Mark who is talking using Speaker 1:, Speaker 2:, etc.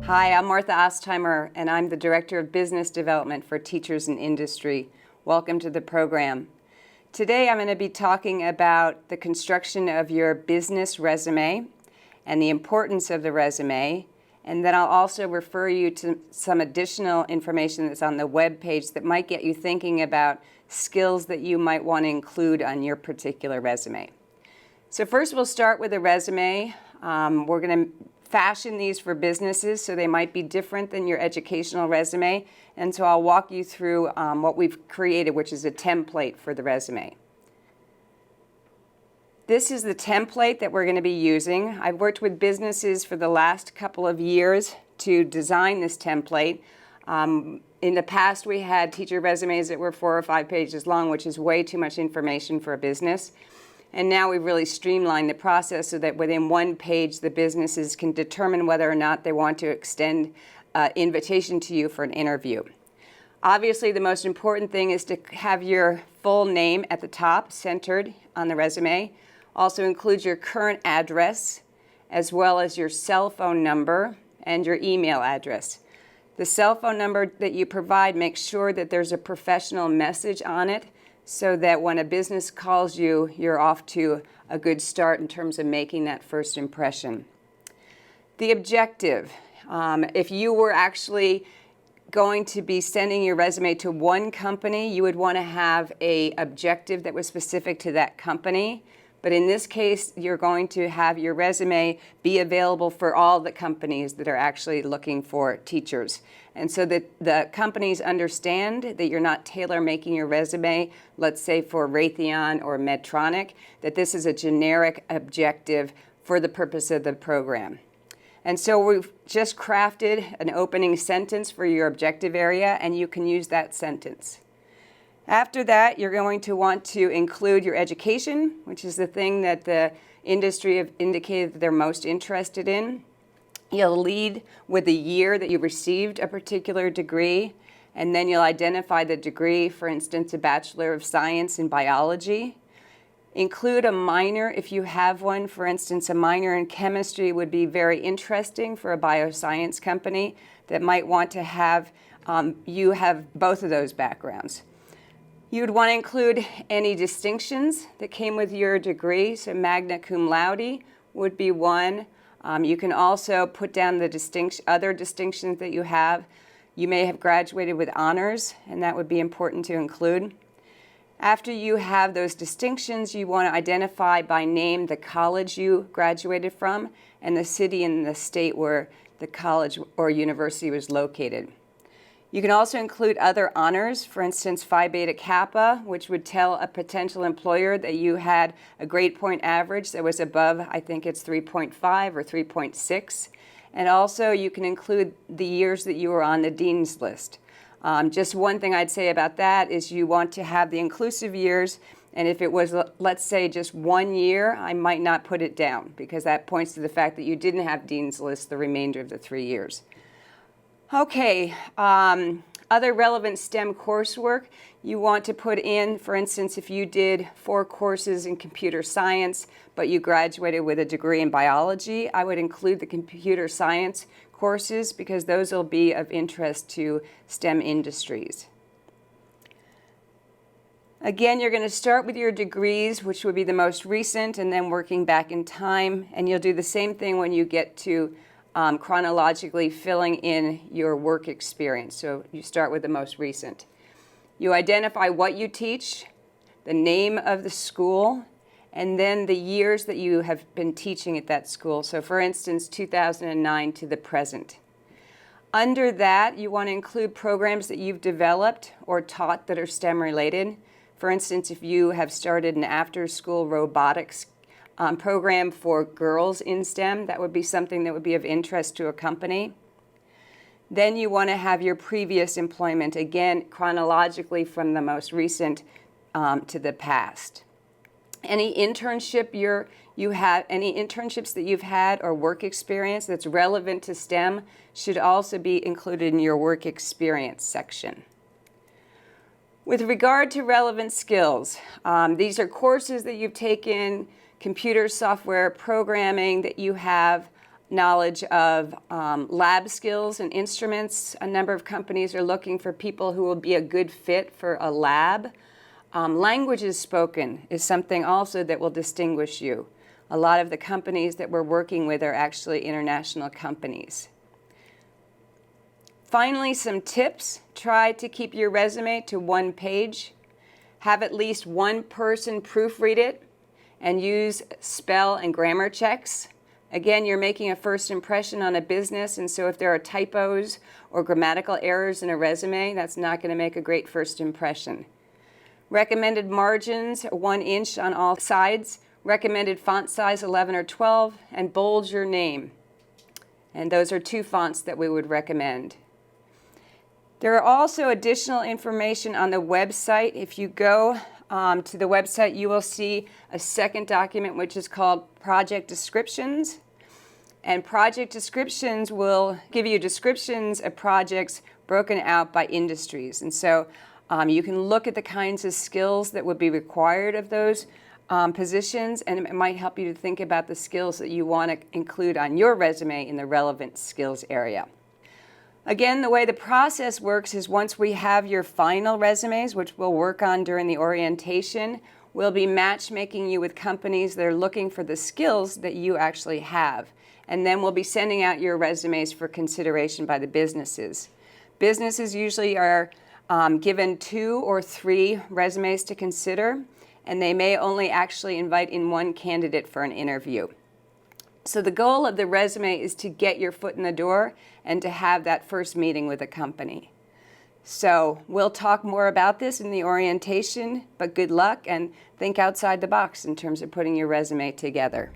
Speaker 1: Hi, I'm Martha Ostheimer, and I'm the Director of Business Development for Teachers in Industry. Welcome to the program. Today I'm going to be talking about the construction of your business resume and the importance of the resume, and then I'll also refer you to some additional information that's on the web page that might get you thinking about skills that you might want to include on your particular resume. So first we'll start with a resume. We're going to fashion these for businesses, so they might be different than your educational resume. And so I'll walk you through what we've created, which is a template for the resume. This is the template that we're going to be using. I've worked with businesses for the last couple of years to design this template. In the past, we had teacher resumes that were 4 or 5 pages long, which is way too much information for a business. And now we've really streamlined the process so that within 1 page, the businesses can determine whether or not they want to extend invitation to you for an interview. Obviously, the most important thing is to have your full name at the top, centered on the resume. Also includes your current address, as well as your cell phone number and your email address. The cell phone number that you provide, make sure that there's a professional message on it, so that when a business calls you, you're off to a good start in terms of making that first impression. The objective, if you were actually going to be sending your resume to one company, you would want to have an objective that was specific to that company. But in this case, you're going to have your resume be available for all the companies that are actually looking for teachers. And so that the companies understand that you're not tailor-making your resume, let's say for Raytheon or Medtronic, that this is a generic objective for the purpose of the program. And so we've just crafted an opening sentence for your objective area, and you can use that sentence. After that, you're going to want to include your education, which is the thing that the industry have indicated that they're most interested in. You'll lead with the year that you received a particular degree, and then you'll identify the degree, for instance, a Bachelor of Science in Biology. Include a minor if you have one. For instance, a minor in chemistry would be very interesting for a bioscience company that might want to have you have both of those backgrounds. You'd want to include any distinctions that came with your degree, so magna cum laude would be one. You can also put down the other distinctions that you have. You may have graduated with honors, and that would be important to include. After you have those distinctions, you want to identify by name the college you graduated from and the city and the state where the college or university was located. You can also include other honors, for instance, Phi Beta Kappa, which would tell a potential employer that you had a grade point average that was above, I think it's 3.5 or 3.6. And also you can include the years that you were on the dean's list. Just one thing I'd say about that is you want to have the inclusive years, and if it was, let's say, just 1 year, I might not put it down because that points to the fact that you didn't have dean's list the remainder of the 3 years. Okay, other relevant STEM coursework you want to put in, for instance, if you did 4 courses in computer science, but you graduated with a degree in biology, I would include the computer science courses because those will be of interest to STEM industries. Again, you're going to start with your degrees, which would be the most recent, and then working back in time, and you'll do the same thing when you get to chronologically filling in your work experience. So you start with the most recent. You identify what you teach, the name of the school, and then the years that you have been teaching at that school. So for instance, 2009 to the present. Under that, you want to include programs that you've developed or taught that are STEM related. For instance, if you have started an after-school robotics program for girls in STEM, that would be something that would be of interest to a company. Then you want to have your previous employment, again, chronologically from the most recent to the past. Any internship any internships that you've had or work experience that's relevant to STEM should also be included in your work experience section. With regard to relevant skills, these are courses that you've taken, computer software programming that you have knowledge of lab skills and instruments. A number of companies are looking for people who will be a good fit for a lab. Languages spoken is something also that will distinguish you. A lot of the companies that we're working with are actually international companies. Finally, some tips. Try to keep your resume to one page. Have at least one person proofread it and use spell and grammar checks. Again, you're making a first impression on a business, and so if there are typos or grammatical errors in a resume, that's not going to make a great first impression. Recommended margins, 1 inch on all sides. Recommended font size, 11 or 12, and bold your name. And those are 2 fonts that we would recommend. There are also additional information on the website. If you go to the website, you will see a second document which is called Project Descriptions. And project descriptions will give you descriptions of projects broken out by industries. And so you can look at the kinds of skills that would be required of those positions, and it might help you to think about the skills that you want to include on your resume in the relevant skills area. Again, the way the process works is once we have your final resumes, which we'll work on during the orientation, we'll be matchmaking you with companies that are looking for the skills that you actually have. And then we'll be sending out your resumes for consideration by the businesses. Businesses usually are given 2 or 3 resumes to consider, and they may only actually invite in 1 candidate for an interview. So the goal of the resume is to get your foot in the door and to have that first meeting with a company. So we'll talk more about this in the orientation, but good luck and think outside the box in terms of putting your resume together.